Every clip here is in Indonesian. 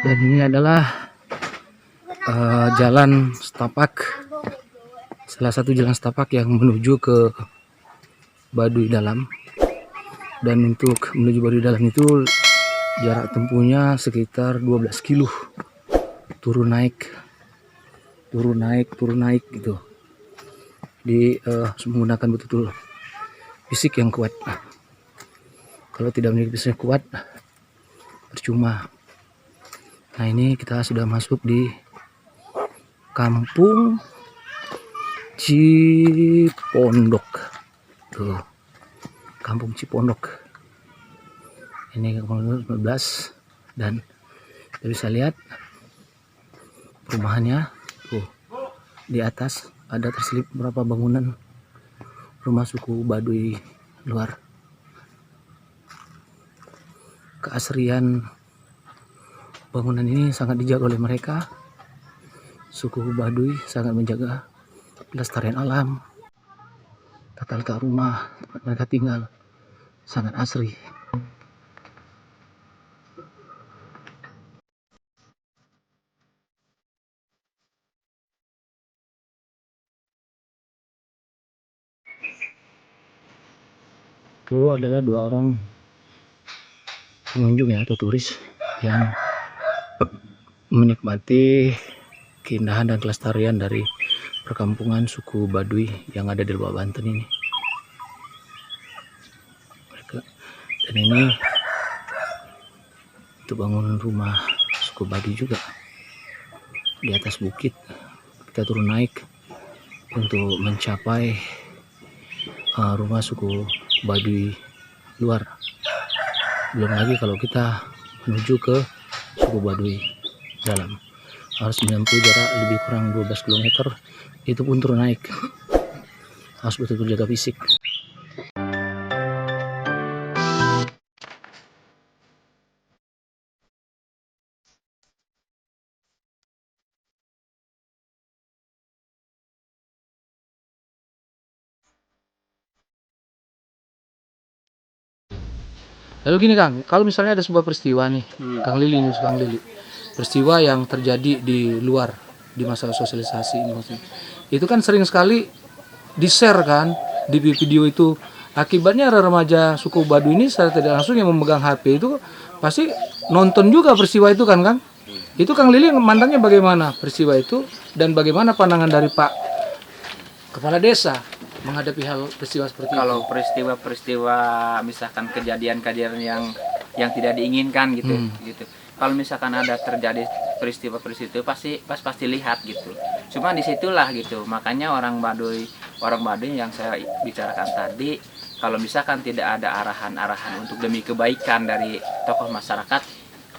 Dan ini adalah jalan setapak, salah satu jalan setapak yang menuju ke Baduy Dalam. Dan untuk menuju Baduy Dalam itu jarak tempuhnya sekitar 12 kilo, turun naik gitu. Menggunakan betul-betul fisik yang kuat. Kalau tidak memiliki fisik kuat, percuma. Nah, ini kita sudah masuk di Kampung Cipondok. Tuh, Kampung Cipondok. Ini Kampung 19 dan kita bisa lihat perumahannya. Tuh, di atas ada terselip beberapa bangunan rumah suku Baduy luar. Keasrian bangunan ini sangat dijaga oleh mereka. Suku Baduy sangat menjaga pelestarian alam. Tata letak rumah tempat mereka tinggal sangat asri. Itu adalah 2 orang pengunjung atau turis yang menikmati keindahan dan kelestarian dari perkampungan suku Baduy yang ada di Lebak Banten ini. Dan ini itu bangunan rumah suku Baduy juga di atas bukit. Kita turun naik untuk mencapai rumah suku Baduy luar. Belum lagi kalau kita menuju ke suku Baduy dalam, harus menempuh jarak lebih kurang 12 km. Itu pun turun naik, harus betul-betul jaga fisik. Lalu gini Kang, kalau misalnya ada sebuah peristiwa nih, Kang Lili, peristiwa yang terjadi di luar di masa sosialisasi ini maksudnya, itu kan sering sekali di-share kan di video itu. Akibatnya remaja suku Baduy ini secara tidak langsung yang memegang HP itu pasti nonton juga peristiwa itu kan Kang. Itu Kang Lili memandangnya bagaimana peristiwa itu, dan bagaimana pandangan dari Pak Kepala Desa menghadapi hal peristiwa seperti itu? Kalau peristiwa misalkan kejadian-kejadian yang tidak diinginkan gitu. Kalau misalkan ada terjadi peristiwa itu pasti lihat gitu. Cuma disitulah gitu. Makanya orang Baduy yang saya bicarakan tadi, kalau misalkan tidak ada arahan-arahan untuk demi kebaikan dari tokoh masyarakat,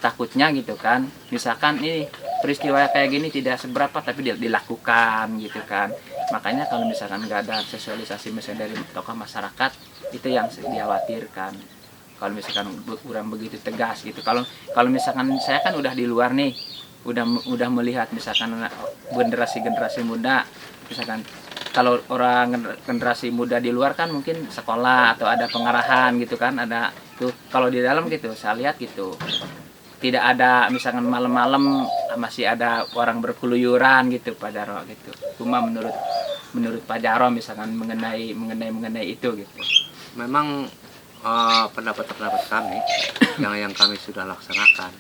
takutnya gitu kan. Misalkan ini peristiwa kayak gini tidak seberapa tapi dilakukan gitu kan. Makanya kalau misalkan nggak ada sosialisasi misalnya dari tokoh masyarakat, itu yang dikhawatirkan. Kalau misalkan kurang begitu tegas gitu. Kalau misalkan saya kan udah di luar nih, udah melihat misalkan generasi muda, misalkan kalau orang generasi muda di luar kan mungkin sekolah atau ada pengarahan gitu kan, ada tuh. Kalau di dalam gitu saya lihat gitu tidak ada, misalkan malam-malam masih ada orang berkeluyuran gitu Pak Jarwo gitu. Cuma menurut Pak Jarwo misalkan mengenai itu gitu. Memang pendapat kami yang kami sudah laksanakan,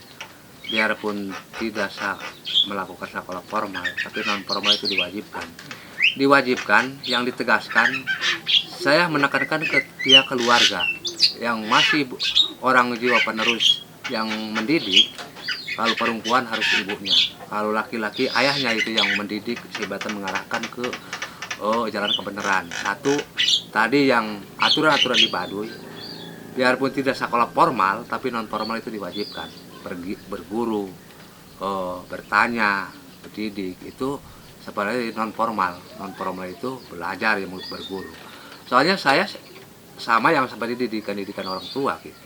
biarpun tidak melakukan sekolah formal, tapi non formal itu diwajibkan. Yang ditegaskan, saya menekankan ke pihak keluarga yang masih orang jiwa penerus yang mendidik. Kalau perempuan harus ibunya, kalau laki-laki ayahnya itu yang mendidik, sebatan mengarahkan ke jalan kebenaran. Satu tadi yang aturan-aturan di Baduy, biarpun tidak sekolah formal tapi non formal itu diwajibkan. Berguru, bertanya, berdidik, itu sebenarnya non formal itu belajar yang berguru. Soalnya saya sama yang seperti didikan orang tua gitu.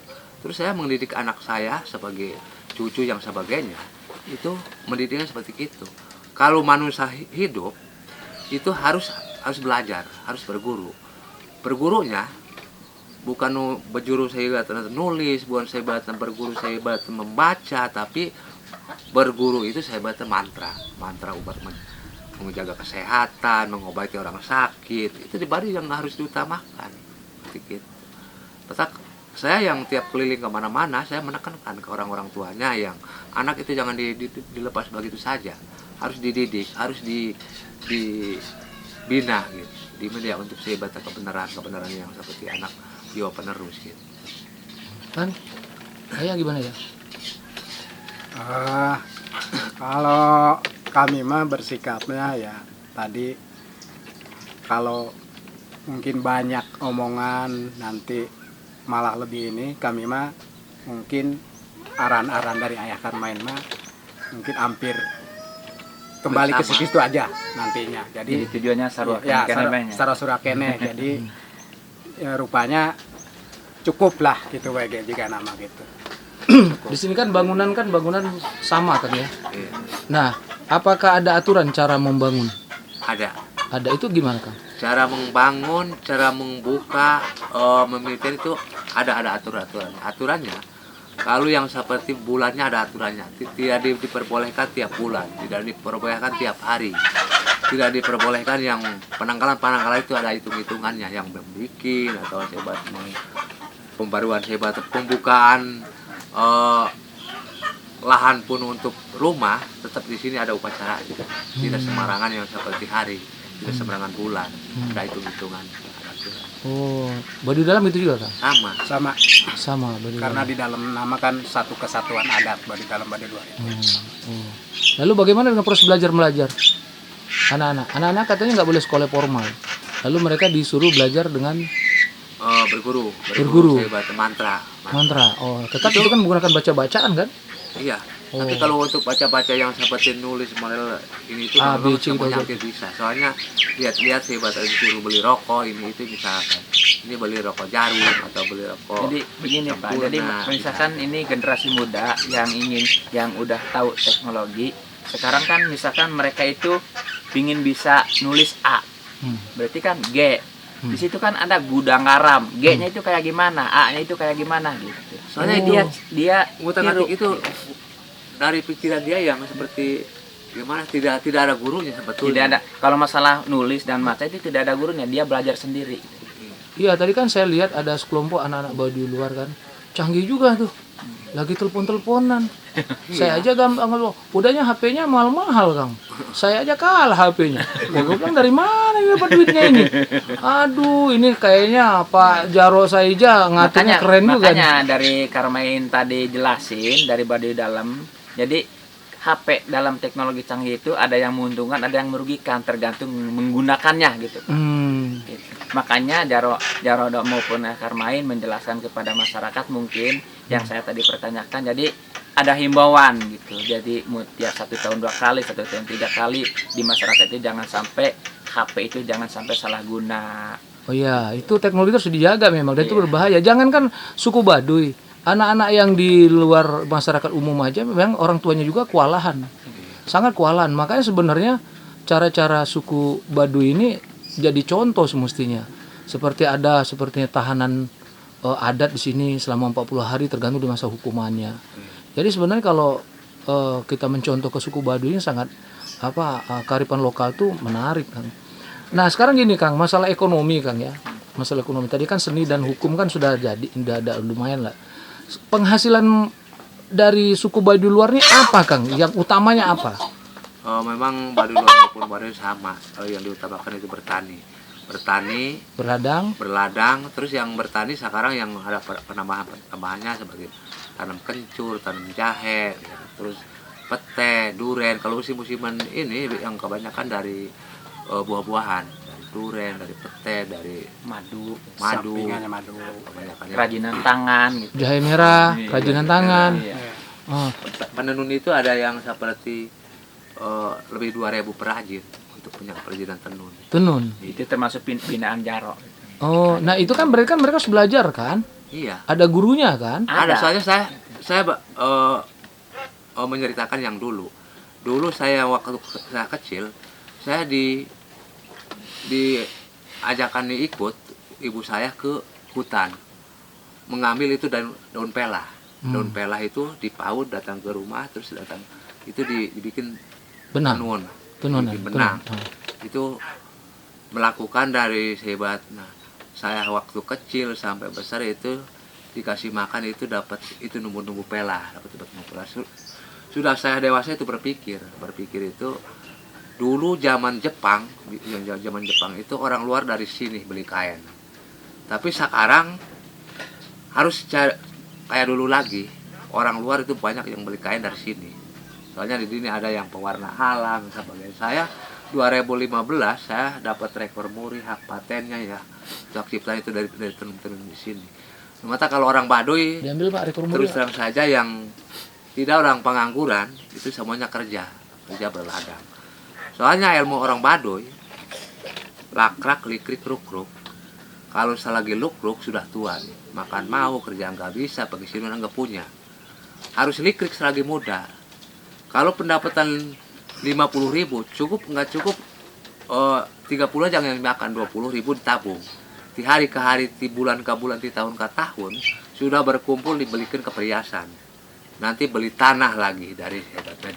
Terus saya mendidik anak saya sebagai cucu yang sebagainya, itu mendidiknya seperti itu. Kalau manusia hidup itu harus belajar, harus berguru. Bergurunya bukan berjuru saya nulis, bukan saya berguru saya membaca, tapi berguru itu saya baca mantra obat menjaga kesehatan, mengobati orang sakit, itu di Baduy yang harus diutamakan. Gitu. Tetap saya yang tiap keliling kemana-mana, saya menekankan ke orang-orang tuanya yang anak itu jangan dilepas begitu saja, harus dididik, harus dibina gitu, dimana ya untuk sebat kebenaran yang seperti anak jiwa penerus gitu. Kan saya gimana ya? Kalau kami mah bersikapnya ya tadi, kalau mungkin banyak omongan nanti malah lebih ini, kami mah mungkin aran-aran dari Ayah Karmain mah mungkin hampir kembali ke situ aja nantinya. Jadi Jadi tujuannya sarua ya kene surakene. Jadi ya, rupanya cukup lah gitu WG jika nama gitu. Di sini kan bangunan sama kan ya. Iya. Nah, apakah ada aturan cara membangun? Ada Itu gimana Kang? cara membangun, cara membuka, memiliki itu ada aturannya. Kalau yang seperti bulannya ada aturannya, tidak diperbolehkan tiap bulan, tidak diperbolehkan tiap hari, tidak diperbolehkan yang penangkalan itu ada hitung-hitungannya, yang membuat atau sebat pembaruan sebat pembukaan lahan pun untuk rumah, tetap di sini ada upacara, tidak sembarangan yang seperti hari, tidak sembarangan bulan, ada hitung-hitungan. Oh, Baduy Dalam itu juga Kang? Sama Baduy karena Dalam. di dalam nama kan satu kesatuan adat Baduy Dalam Baduy Luar. Oh. Lalu bagaimana dengan proses belajar anak-anak katanya nggak boleh sekolah formal, lalu mereka disuruh belajar dengan Berguru. Sebat mantra. Oh, tetap itu kan menggunakan baca-bacaan kan? Iya. Oh. Tapi kalau untuk baca-baca yang seperti nulis model ini itu A, B, memang C, semuanya gitu. hampir bisa. Soalnya lihat sebat disuruh beli rokok ini itu misalkan. Ini beli rokok jarum atau beli rokok. Jadi begini Pak, sempurna, jadi misalkan ini generasi muda yang udah tahu teknologi, sekarang kan misalkan mereka itu ingin bisa nulis A, berarti kan G. Di situ kan ada gudang garam, G-nya itu kayak gimana, A-nya itu kayak gimana gitu. Soalnya dia Ngutak-ngatik tiru. itu dari pikiran dia yang seperti gimana, tidak ada gurunya sebetulnya. Tidak ada. Kalau masalah nulis dan baca itu tidak ada gurunya, dia belajar sendiri. Iya, tadi kan saya lihat ada sekelompok anak-anak Baduy luar kan, canggih juga tuh, lagi telepon-teleponan. Saya aja gampang loh, udahnya HP-nya mahal-mahal Kang. Saya aja kalah HP-nya. Gue bilang dari mana ini dapat duitnya ini? Aduh, ini kayaknya Pak Jaro Saija ngaturnya keren juga. Makanya dari Karmain tadi jelasin dari Baduy Dalam. Jadi HP dalam teknologi canggih itu ada yang menguntungkan, ada yang merugikan, tergantung menggunakannya gitu. Gitu. Makanya Jaro maupun Karmain menjelaskan kepada masyarakat mungkin yang saya tadi pertanyakan. Jadi ada himbauan gitu. Jadi ya 1 tahun 2 kali, 1 tahun 3 kali di masyarakat itu jangan sampai HP itu jangan sampai salah guna. Oh iya, itu teknologi harus dijaga memang dan itu berbahaya. Jangankan suku Baduy, anak-anak yang di luar masyarakat umum aja memang orang tuanya juga kewalahan. Sangat kewalahan. Makanya sebenarnya cara-cara suku Baduy ini jadi contoh semestinya. Sepertinya tahanan adat di sini selama 40 hari tergantung di masa hukumannya. Jadi sebenarnya kalau kita mencontoh ke suku Baduy ini sangat kearifan lokal tuh menarik Kang. Nah sekarang gini Kang, masalah ekonomi Kang ya, masalah ekonomi tadi kan seni dan hukum kan sudah ada lumayan lah. Penghasilan dari suku Baduy luar ini apa Kang? Yang utamanya apa? Memang Baduy luar maupun Baduy sama, yang diutamakan itu bertani, berladang, terus yang bertani sekarang yang ada penambahannya seperti tanam kencur, tanam jahe, terus pete, duren. Kalau musim-musiman ini yang kebanyakan dari buah-buahan, dari duren, dari pete, dari Madu, Sampingannya madu. kebanyakan kerajinan tangan gitu. Jahe merah, kerajinan tangan. Iya. Oh, penenun itu ada yang seperti lebih 2.000 perajin untuk punya kerajinan tenun. tenun. Itu termasuk binaan Jaro. Oh, nah itu kan mereka harus belajar kan? Iya. Ada gurunya kan? Ada. Soalnya saya menceritakan yang dulu saya waktu saya kecil, saya diajakan ikut ibu saya ke hutan mengambil itu daun pelah. Daun pelah itu dipaut, datang ke rumah, terus datang itu dibikin Benang. tenun, bikin benang. tenun. Itu melakukan dari hebat. Nah, saya waktu kecil sampai besar itu dikasih makan itu dapat itu numbu-numbu pela, dapat numbu pela. Sudah saya dewasa itu berpikir itu dulu zaman Jepang itu orang luar dari sini beli kain. Tapi sekarang harus kayak dulu lagi, orang luar itu banyak yang beli kain dari sini. Soalnya di sini ada yang pewarna alam sebagainya. Saya 2015 saya dapat rekor muri, hak patennya ya. Hak cipta itu dari tenun-tenun di sini. Mata kalau orang Baduy Diambil Pak rekor muri. terus terang saja yang tidak orang pengangguran itu semuanya kerja berladang. Soalnya ilmu orang Baduy lakrak likrik rukruk. Kalau selagi lukruk sudah tua nih, makan mau kerja nggak bisa, bagi sini nggak punya. Harus likrik selagi muda. Kalau pendapatan 50.000 cukup nggak cukup 30 aja yang makan 20.000 ditabung. Di hari ke hari, di bulan ke bulan, di tahun ke tahun sudah berkumpul dibelikan ke perhiasan. Nanti beli tanah lagi dari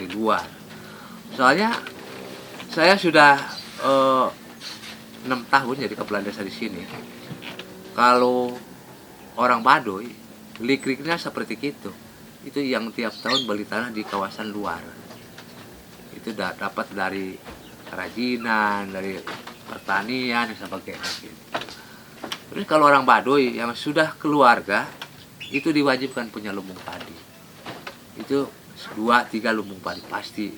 luar. Soalnya saya sudah 6 tahun jadi kepala desa di sini. Kalau orang Baduy likriknya seperti itu. Itu yang tiap tahun beli tanah di kawasan luar. Itu dapat dari kerajinan, dari pertanian dan sebagainya. Terus kalau orang Baduy yang sudah keluarga itu diwajibkan punya lumbung padi. Itu 2-3 lumbung padi pasti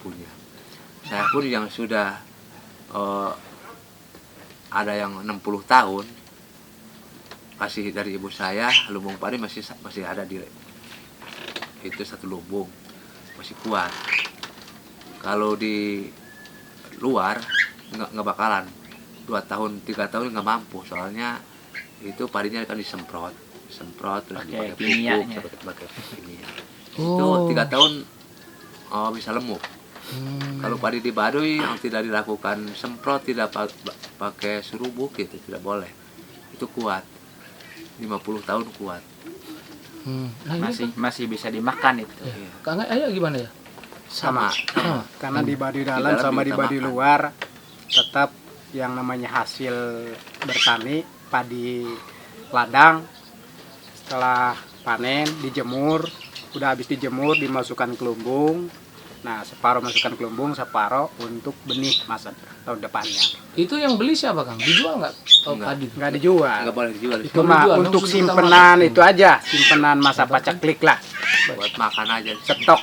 punya. Saya pun yang sudah ada yang 60 tahun kasih dari ibu saya lumbung padi masih ada di itu 1 lumbung masih kuat. Kalau di luar nggak bakalan 2 tahun 3 tahun nggak mampu, soalnya itu padinya kan disemprot terus dipakai pupuk pakai kimia. Itu 3 tahun bisa lemuk. Kalau padi di Baduy yang tidak dilakukan semprot, tidak pakai serubuk itu tidak boleh, itu kuat 50 tahun kuat. Nah, masih bisa dimakan itu. Kang Ayah gimana ya? Sama. Karena di Baduy dalam sama di Baduy luar tetap yang namanya hasil bertani padi ladang setelah panen dijemur, udah habis dijemur dimasukkan ke lumbung. Nah, separuh masukkan ke lumbung, separuh untuk benih masa tahun depannya. Itu yang beli siapa Kang? Dijual nggak? Padi? Nggak dijual. Nggak boleh dijual. Itu mah dijual, untuk langsung simpenan itu aja, simpenan masa paceklik lah, Buat makan aja. stok.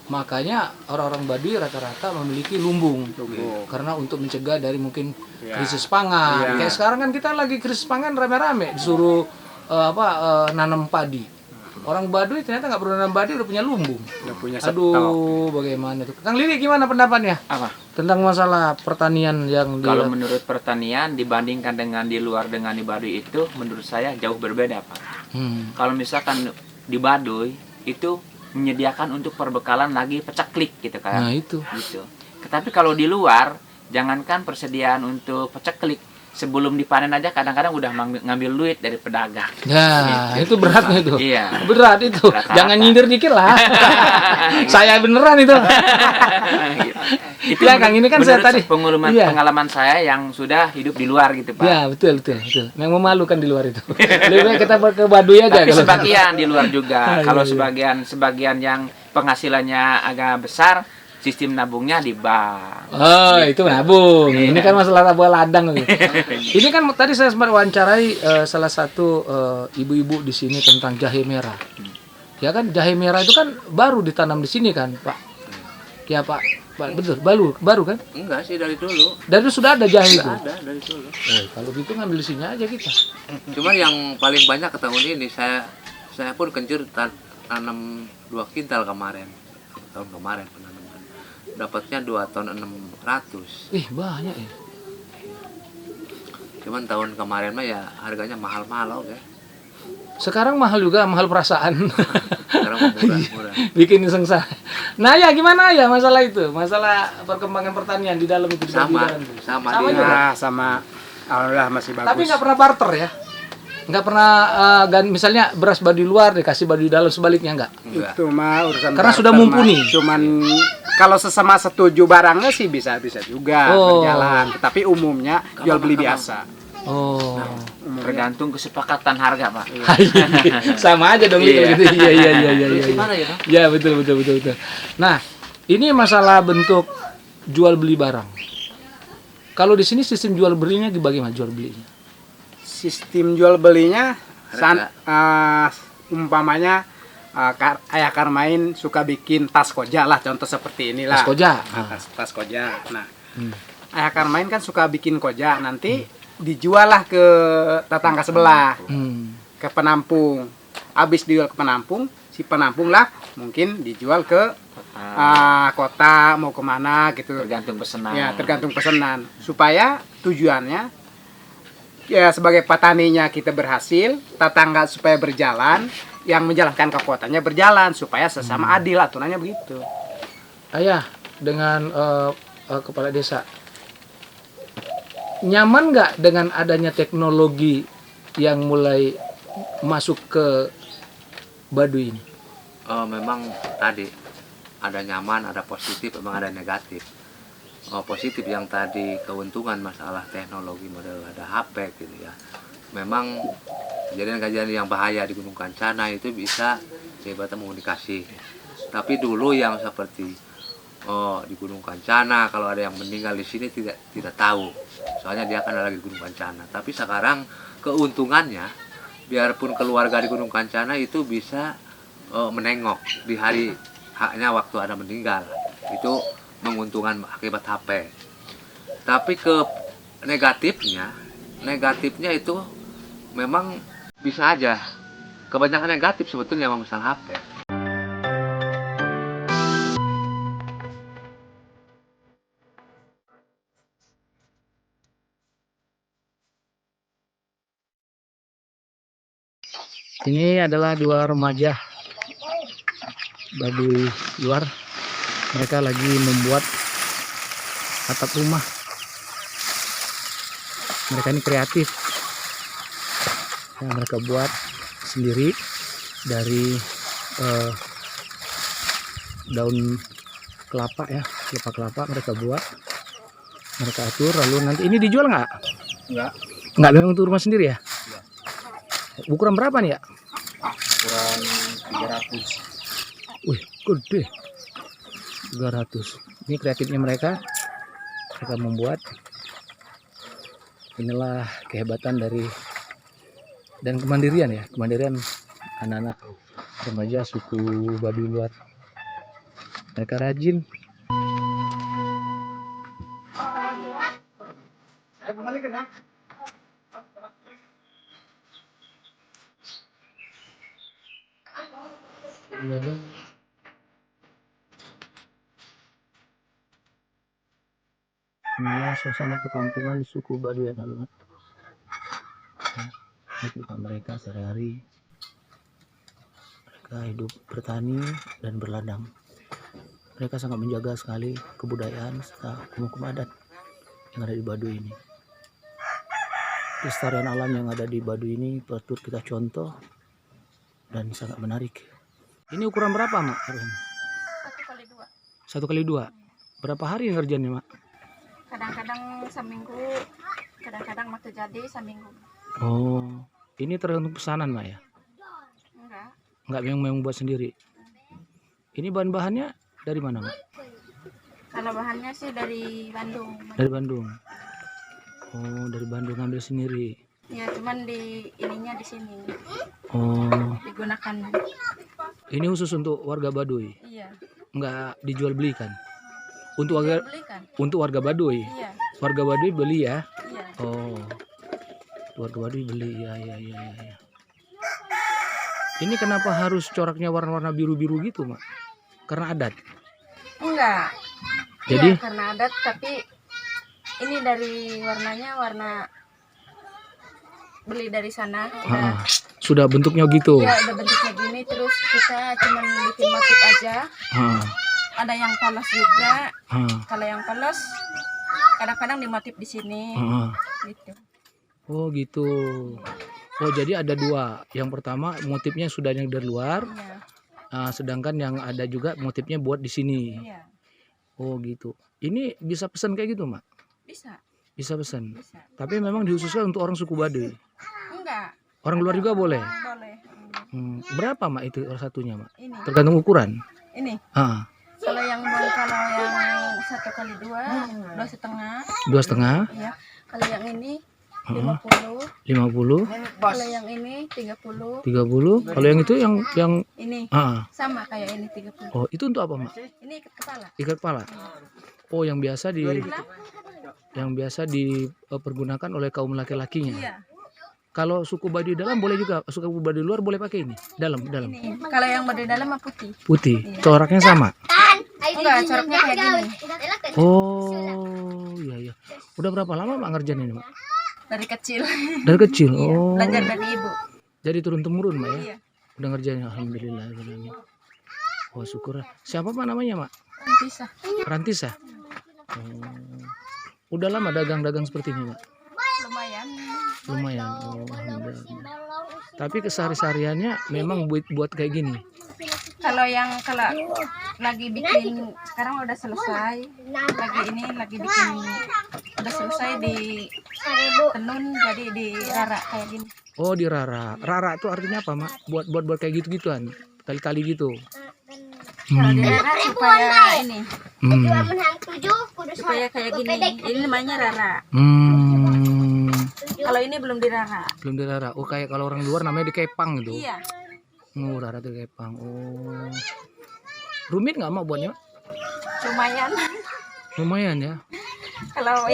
Makanya orang-orang Baduy rata-rata memiliki lumbung. Karena untuk mencegah dari mungkin Ya. krisis pangan. Ya. Kayak sekarang kan kita lagi krisis pangan rame-rame disuruh nanam padi. Orang Baduy ternyata nggak perlu nanam padi, udah punya lumbung. Udah punya stok. Aduh, bagaimana itu? Kang Lili gimana pendapatnya Apa? tentang masalah pertanian yang Kalau menurut pertanian dibandingkan dengan di luar dengan di Baduy itu menurut saya jauh berbeda, Pak. Kalau misalkan di Baduy itu menyediakan untuk perbekalan lagi pecaklik gitu kan. Nah, itu. Gitu. Tetapi kalau di luar jangankan persediaan untuk pecaklik, sebelum dipanen aja kadang-kadang udah ngambil duit dari pedagang. Ya, itu beratnya itu. Iya. Berat itu. Rata-rata. Jangan nyindir dikit lah. Saya beneran itu. Itu Ya, Kang, ini kan saya tadi. Iya. Pengalaman saya yang sudah hidup di luar gitu, Pak. Ya, betul. Yang memalukan di luar itu. Lebih baik kita ke Baduy aja. Tapi kalau- sebagian di luar juga. Ah, Kalau iya. sebagian yang penghasilannya agak besar, sistem nabungnya di bank. Oh, itu nabung. Iya. Ini kan masalah tabung ladang. Ini kan tadi saya sempat wawancarai salah satu ibu-ibu di sini tentang jahe merah. Ya kan, jahe merah itu kan baru ditanam di sini kan, Pak? Ya, Pak. Betul, baru kan? Enggak sih, dari dulu. Dan itu sudah ada jahe itu. Sudah ada dari dulu. Kalau gitu ngambil di sini aja kita. Cuman yang paling banyak ke tahun ini saya pun kencur tanam 2 kintal kemarin. Tahun kemarin penanaman. Dapatnya 2 ton 600. Banyak ya. Cuman tahun kemarin mah ya harganya mahal-mahal oke. Sekarang mahal juga, mahal perasaan. Sekarang murah-murah. Bikin sengsara. Nah, ya gimana ya masalah itu? Masalah perkembangan pertanian di dalam itu di Baduy Sama, dalam itu. sama Sama dia. juga. Nah, sama alhamdulillah masih bagus. Tapi nggak pernah barter ya? Nggak pernah misalnya beras Baduy luar dikasih Baduy dalam, sebaliknya nggak? Enggak. Itu mah urusan Karena sudah barter, mumpuni. Mas. Cuman kalau sesama setuju barangnya sih bisa juga berjalan. Tapi umumnya jual beli biasa. Oh. Tergantung kesepakatan harga, Pak. Sama aja dong Iya. gitu. Iya. Gimana ya, Bang? Ya, betul. Nah, ini masalah bentuk jual beli barang. Kalau di sini sistem jual belinya bagaimana jual belinya? Sistem jual belinya Harga. umpamanya Ayah Karmain suka bikin tas koja lah, contoh seperti inilah. Tas koja. Tas koja. Nah, Hmm. Ayah Karmain kan suka bikin koja, nanti dijual lah ke tetangga sebelah, ke penampung. Habis dijual ke penampung, si penampung lah mungkin dijual ke kota, mau kemana gitu. Tergantung pesanan. Ya, tergantung pesanan. Supaya tujuannya ya sebagai petaninya kita berhasil, tetangga supaya berjalan, yang menjalankan ke kotanya berjalan supaya sesama adil, aturannya begitu. Ayah, dengan kepala desa, nyaman nggak dengan adanya teknologi yang mulai masuk ke Baduy ini? Memang tadi ada nyaman, ada positif, memang ada negatif. Positif yang tadi keuntungan masalah teknologi model ada HP gitu ya. Memang kejadian-kejadian yang bahaya di Gunung Kancana itu bisa hebatnya komunikasi. Tapi dulu yang seperti di Gunung Kancana kalau ada yang meninggal di sini tidak tahu. Soalnya dia kan lagi di Gunung Kancana. Tapi sekarang keuntungannya biarpun keluarga di Gunung Kancana itu bisa menengok di hari haknya waktu ada meninggal. Itu menguntungkan akibat HP. Tapi ke negatifnya itu memang bisa aja. Kebanyakan negatif sebetulnya memang masalah HP. Ini adalah dua remaja Baduy luar. Mereka lagi membuat atap rumah. Mereka ini kreatif. Yang mereka buat sendiri dari daun kelapa ya, kelapa mereka buat, mereka atur, lalu nanti ini dijual nggak? Nggak, memang untuk rumah sendiri ya? Ukuran berapa nih ya? Ukuran 300. Wih, gede. 300. Ini kreatifnya mereka membuat. Inilah kehebatan dari dan kemandirian anak-anak remaja suku Baduy luar. Mereka rajin. Inilah suasana perkampungan suku Baduy anak-anak. Kehidupan mereka sehari-hari. Mereka hidup bertani dan berladang. Mereka sangat menjaga sekali kebudayaan serta hukum adat yang ada di Baduy ini. Kelestarian alam yang ada di Baduy ini patut kita contoh dan sangat menarik. Ini ukuran berapa, Mak? 1 1 kali kali 2. 2. Berapa hari ngerjainnya, Mak? Kadang-kadang seminggu, kadang-kadang waktu jadi seminggu. Oh, ini tergantung pesanan, Mak ya? Enggak. Memang buat sendiri. Ini bahan-bahannya dari mana, Mak? Kalau bahannya sih dari Bandung. Dari Bandung. Oh, dari Bandung ngambil sendiri. Ya, cuman ininya di sini Oh, digunakan. ini khusus untuk warga Baduy. Iya. Nggak dijual belikan. Untuk warga Baduy. Iya. Warga Baduy beli ya. Iya. Oh. Warga Baduy beli ya. Ini kenapa harus coraknya warna-warna biru-biru gitu, Mak? Karena adat. Enggak. Jadi? Iya, karena adat, tapi ini dari warnanya warna beli dari sana. Sudah bentuknya gitu. Ya, udah bentuknya gini, terus kita cuman bikin motif aja. Ada yang polos juga. Kalau yang polos kadang-kadang dimotif di sini. Gitu. Oh gitu. Oh, jadi ada dua. Yang pertama motifnya sudah yang dari luar, Iya. sedangkan yang ada juga motifnya buat di sini. Iya. Oh, gitu. Ini bisa pesan kayak gitu, Mak? Bisa. Bisa pesan. Bisa. Tapi memang dikhususkan untuk orang suku Baduy. Enggak. Orang luar juga boleh. Boleh. Berapa, Mak, itu satunya, Mak? Ini. Tergantung ukuran. Ini. Ah, Kalau yang 1x2, 2,5. 2,5, Iya. Kalau yang ini Ah. 50. 50, Kalau yang ini 30. 30. Kalau yang itu yang Ini sama kayak ini 30. oh, itu untuk apa, Mak? Ini ikat kepala. Ikat kepala. Oh, yang biasa dipergunakan oleh kaum laki-lakinya. Iya. Kalau suku Baduy dalam boleh juga, suku Baduy luar boleh pakai ini. Dalam. Ini. Kalau yang di dalam mah putih. Putih. Iya. Coraknya sama. Enggak, coraknya kayak gini. Oh, iya. Udah berapa lama, Mak, ngerjain ini, Mak? Dari kecil. Dari kecil. Oh. Belajar dari ibu. Jadi turun temurun, Mak, ya. Iya. Udah ngerjain, alhamdulillah. Oh, syukur. Siapa, Pak, namanya, Mak? Bisa. Rantisa. Udah lama dagang-dagang seperti ini, Mak? Lumayan. Lumayan. Oh, alhamdulillah. Tapi kesehari-hariannya memang buat kayak gini. Kalau lagi bikin sekarang udah selesai. Lagi bikin udah selesai di tenun jadi di rara kayak gini. Oh, di rara. Rara itu artinya apa, Mak? Buat kayak gitu-gituan. Tali-tali gitu. Kalau di rara supaya ini, Hmm. supaya kayak gini. Ini namanya rara. Kalau ini belum di rara. Belum di rara. Oh, kayak kalau orang luar namanya dikepang gitu. Iya. Oh, rara itu dikepang. Oh. Rumit nggak, Mak, buatnya? Lumayan. Lumayan ya. Kalau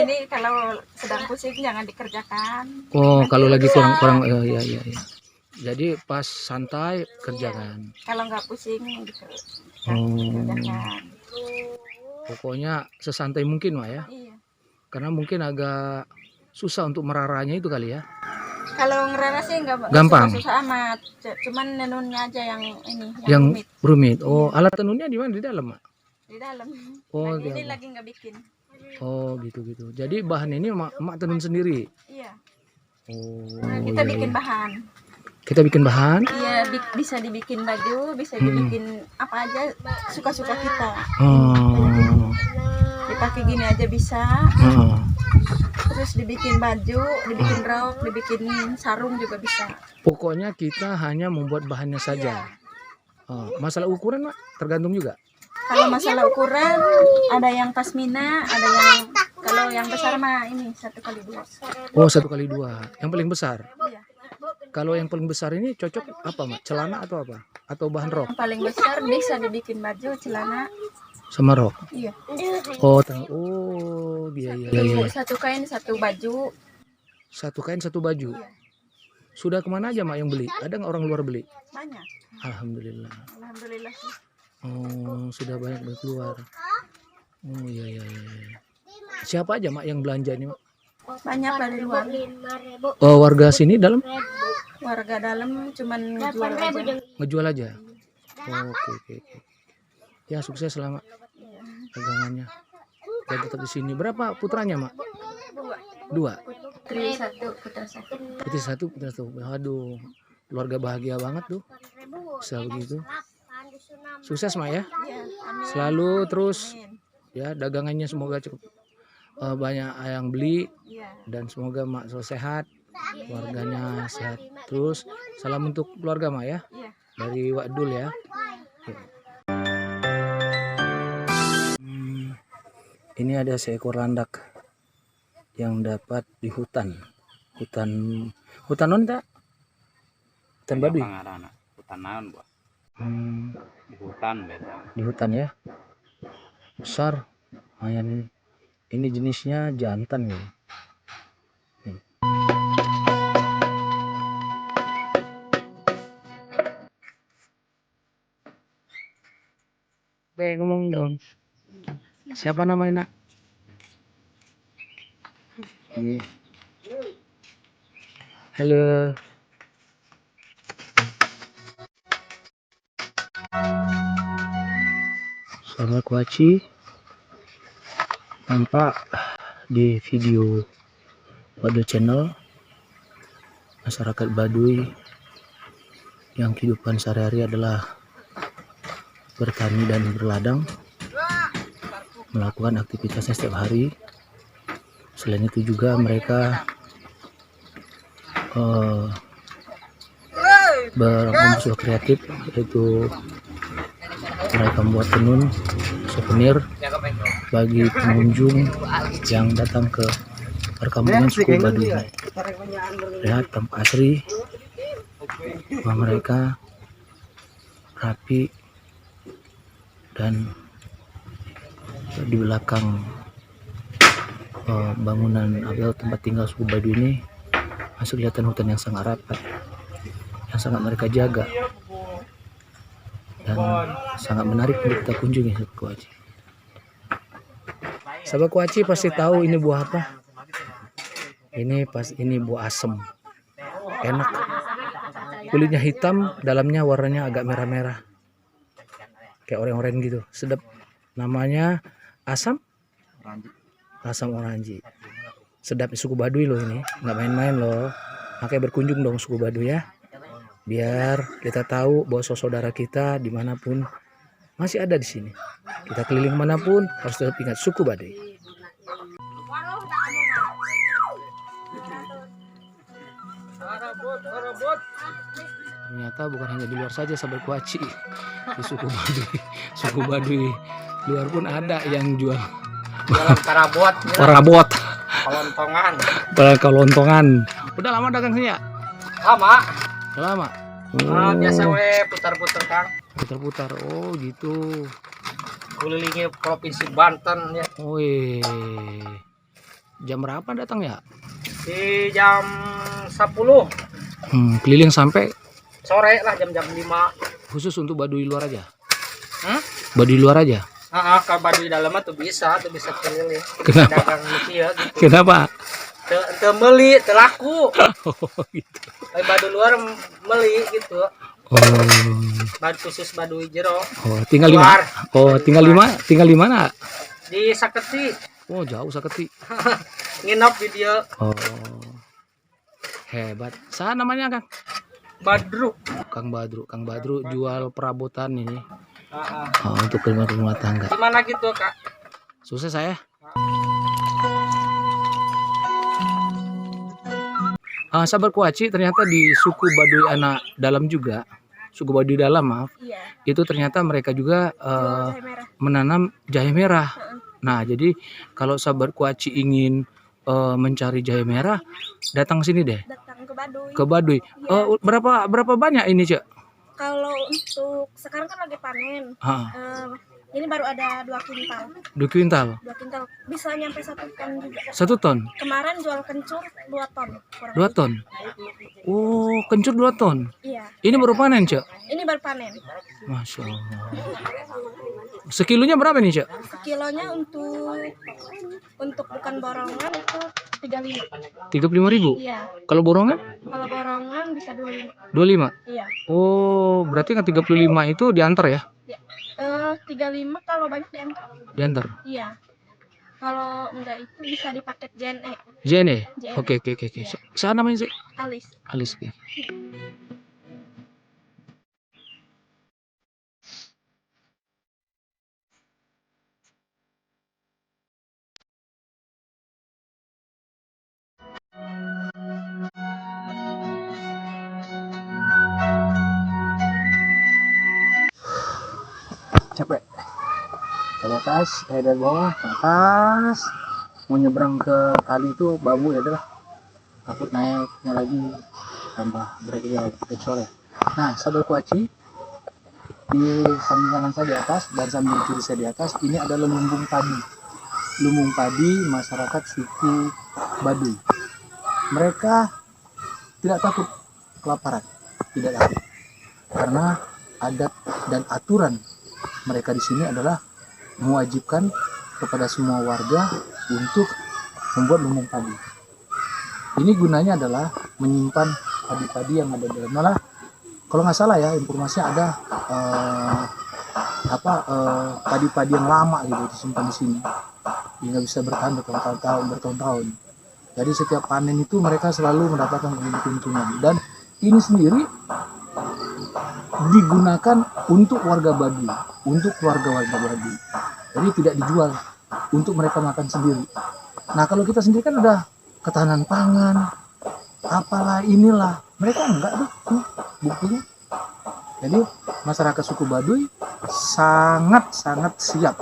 sedang pusing jangan dikerjakan. Oh, Nanti kalau lagi bisa. kurang iya. Jadi pas santai kerjakan. Kalau nggak pusing gitu. Oh. Kerjakan. Pokoknya sesantai mungkin, Mak, ya. Iya. Karena mungkin agak susah untuk meraranya itu kali ya. Kalau ngerara sih nggak Gampang. susah amat. Cuman nenunnya aja yang ini, Yang rumit rumit. Oh, alat tenunnya di mana? Di dalam, Mak? di dalam. Oh, Lagi ini di dalam. lagi nggak bikin. Oh, gitu. Jadi bahan ini Mak tenun sendiri. Iya. Oh, Kita iya, bikin iya. bahan. Kita bikin bahan. Iya, bisa dibikin baju, bisa dibikin apa aja suka-suka kita. Oh. Dipakai gini aja bisa. Oh. Terus dibikin baju, dibikin rok, dibikin sarung juga bisa. Pokoknya kita hanya membuat bahannya saja. Oh, masalah ukuran, Mak, tergantung juga. Kalau masalah ukuran ada yang pasmina, ada yang kalau yang besar mah ini 1x2. Oh, 1x2. Yang paling besar. Iya. Kalau yang paling besar ini cocok apa, Mak? Celana atau apa? Atau bahan rok Yang paling besar bisa dibikin baju, celana. sama rok? Iya. Oh, iya. Satu kain, satu baju. Satu kain, satu baju. Iya. Sudah kemana aja, Mak, yang beli? Ada nggak orang luar beli? Banyak. Alhamdulillah. Alhamdulillah sih. Oh, sudah banyak dari luar. Oh, iya. Siapa aja, Mak, yang belanja ini, Mak? Banyak dari luar. Oh, warga sini dalam Warga dalam cuman ngejual aja. ngejual aja. Oh, oke. Ya, sukses selama dagangannya. Dan tetap di sini. Berapa putranya, Mak? Dua. Putri satu, putra satu. Putri satu, putra satu. Aduh, keluarga bahagia banget tuh. Bisa begitu. Sukses, Mak, ya. Iya, amin. Selalu terus Amin. ya, dagangannya semoga cukup banyak yang beli Iya. dan semoga Mak selalu sehat, keluarganya sehat. Terus salam untuk keluarga, Mak, ya. Iya. Dari Wak Dul ya. Ini ada seekor landak yang dapat di hutan non tak? Hutan Baduy. Hutan naon, Bu? Hmm, Di hutan beda. di hutan ya. Besar. Lumayan ini jenisnya jantan ya. Nih. Ngomong dong. Siapa namanya, Nak? Iya. Halo. Selamat kuaci. Nampak di video pada channel. masyarakat Baduy yang kehidupan sehari-hari adalah bertani dan berladang, melakukan aktivitasnya setiap hari. Selain itu juga mereka berunsur kreatif, yaitu mereka membuat tenun souvenir bagi pengunjung yang datang ke perkampungan suku Baduy. Lihat tampak asri rumah mereka, rapi, dan di belakang bangunan atau tempat tinggal suku Baduy ini masih kelihatan hutan yang sangat rapat, yang sangat mereka jaga dan sangat menarik untuk kita kunjungi. Sahabat Kuaci, sahabat Kuaci pasti tahu ini buah apa? Ini buah asem, enak. Kulitnya hitam, dalamnya warnanya agak merah-merah, kayak oranye-oranye gitu, sedap. Namanya asam oranji. Sedap di suku Baduy loh, ini nggak main-main loh. Makanya berkunjung dong suku Baduy ya, biar kita tahu bahwa saudara kita dimanapun masih ada di sini. Kita keliling manapun harus tetap ingat suku Baduy. Ternyata bukan hanya di luar saja sahabat Kuaci, di suku Baduy luar pun ada yang jual parabot, kelontongan. Udah lama dagang sini ya? Lama. Udah lama. Biasa we putar-putar Kang. Putar-putar. Oh gitu. Kelilingi provinsi Banten ya. Wih. Jam berapa datang ya? Di jam 10 Keliling sampai sore lah, jam-jam 5. khusus untuk Baduy luar aja? Baduy luar aja? Kalau Baduy dalam tuh bisa keliling. Kenapa? Dagang gitu. Kenapa? Teu meuli, teu laku. Oh gitu. Baduy luar meuli gitu. Oh. Khusus Baduy jero. Oh, tinggal di mana? Tinggal di mana? Di Saketi. Oh, jauh Saketi. Nginep di dia. Oh. Hebat. Saya namanya Kang Badru. Kang Badru jual perabotan ini. Untuk rumah tangga. Gimana gitu, Kak? Sukses saya. Sahabat Kuaci, ternyata di suku Baduy anak dalam juga, suku Baduy dalam Iya. itu ternyata mereka juga Jahe merah. menanam jahe merah. Nah, jadi kalau sahabat Kuaci ingin mencari jahe merah, datang sini deh, Datang ke Baduy. ke Baduy. Berapa banyak ini, Cek? Kalau untuk sekarang kan lagi panen. Ini baru ada 2 kintal. 2 kuintal. 2 kintal bisa nyampe 1 ton juga. 1 ton. Kemarin jual kencur 2 ton. 2 ton. Oh, kencur 2 ton. Iya. Ini baru panen, Cek? Ini baru panen. Masya Allah. Sekilonya berapa nih, Cek? Sekilonya untuk bukan borongan itu 35. 35.000. Iya. Kalau borongan? Kalau borongan bisa 25. 25. Iya. Oh, berarti kan 35 itu diantar ya? 35 kalau banyak diantar. Diantar. Iya. Kalau enggak itu bisa dipaket JNE. JNE. JNE. Oke. Saya namanya sih Alis. Alis. Oke. Capek. Ke atas, dari bawah ke atas. Mau nyebrang ke kali itu bambu ya adalah takut naiknya lagi tambah berat juga sore. Nah, sahabat Kuaci, di samping kanan saya di atas dan samping kiri saya di atas ini adalah lumbung padi masyarakat suku Baduy. Mereka tidak takut kelaparan, tidak takut, karena adat dan aturan mereka di sini adalah mewajibkan kepada semua warga untuk membuat lumbung padi. Ini gunanya adalah menyimpan padi-padi yang ada di dalam. Malah kalau nggak salah ya, informasinya ada padi-padi yang lama gitu disimpan di sini, hingga bisa bertahan bertahun-tahun. Jadi setiap panen itu mereka selalu mendapatkan keuntungan. Dan ini sendiri digunakan untuk warga Baduy, untuk keluarga-warga Baduy. Jadi tidak dijual, untuk mereka makan sendiri. Nah kalau kita sendiri kan udah ketahanan pangan, apalah inilah. Mereka enggak tuh, buktinya. Jadi masyarakat suku Baduy sangat-sangat siap.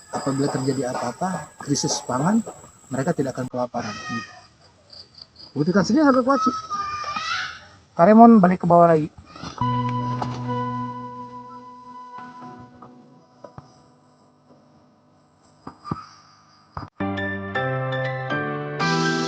Apabila terjadi apa-apa, krisis pangan, mereka tidak akan kelaparan. Buktikan sendiri harga kuaci. Karemon balik ke bawah lagi.